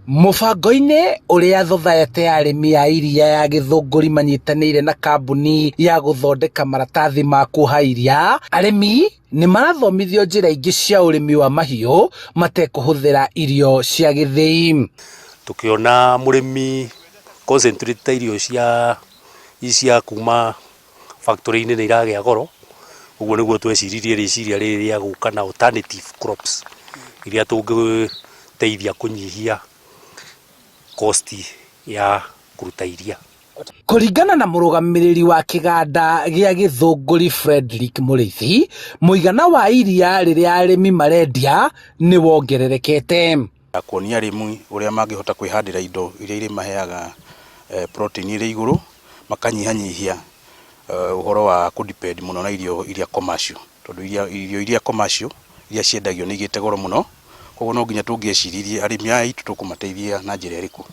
Mubango-ini uria Society ya arimi ya iria ya Githunguri manyitanire na kambuni ya guthondeka maratathi ma kuoha iria, arimi ni marathomithio njira ingi cia urimi wa mahiu matekuhuthira irio cia githii. Tukiona murimi concentrate irio cia kuma factory-ini ni iragia goro, uguo niguo tweciririe riciria riri ria guka na alternative crops iria tungiteithia kunyihia cost ya kuruta iria. Kuringana na murugamiriri wa kiganda gia Githunguri Frederick Muriithi, muigana wa iria riria arimi marendia ni wongererekete. Kuonia arimi uria mangihota kwihandira indo iria iri maheaga protein iri iguru, makanyihanyihia uhoro wa kudepend muno na irio iria commercial, tondu irio iria commercial iria ciendagio ni igite goro muno, koguo no nginya tungieciririe arimi aya itu tukumateithia na njira iriku.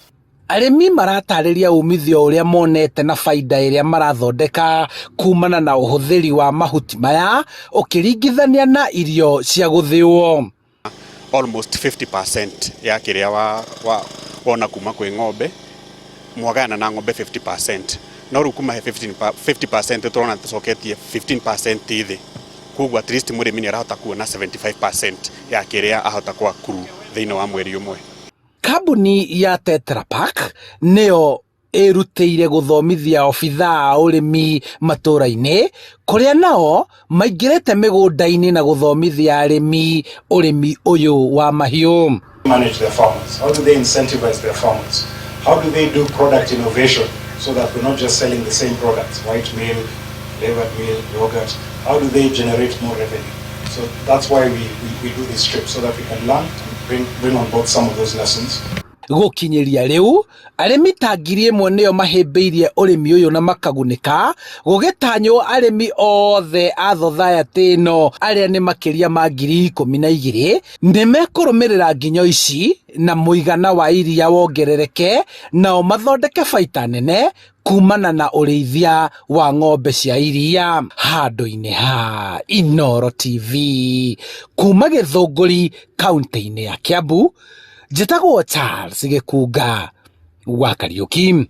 Arimi maratariria umithio uria monete na faida iria marathondeka kumana na uhuthiri wa mahuti maya ukiringithania na irio cia guthiwo. Almost 50% ya kiria wona kuma kwi ng'ombe mwagana na ng'ombe 50%, no ru kuma he 50% turona tucoketie 15% ithi, koguo at least murimi ni arahota kuona 75% ya kiria ahota kwa kuru thiini wa mweri umwe. Kambuni ya Tetra Pak neo irutĩire guthomithia obithaa a urimi matura-ini, kuria nao maingirite migunda-ini na guthomithia arimi urimi uyu wa mahiu. Manage their farmers? How do they incentivize their farmers? How do they do product innovation so that we're not just selling the same products, white meal, flavored meal, yogurt? How do they generate more revenue? So that's why we do this trip, so that we can learn and bring on board some of those lessons. Gukinyiria riu arimi ta 1,000 nio mahimbiirie urimi uyu na makagunika, gugitanywo arimi othe a society ino aria ni makiria ma 12,000 ni mekurumirira nginyo ici na muigana wa iria wongerereke, nao mathondeke baita nene kumana na urithia wa ng'ombe cia iria. Handu-ini ha Inooro TV kuma Githunguri, kaunti-ini ya Kiambu, njitagwo Charles Gikunga wa Kariuki.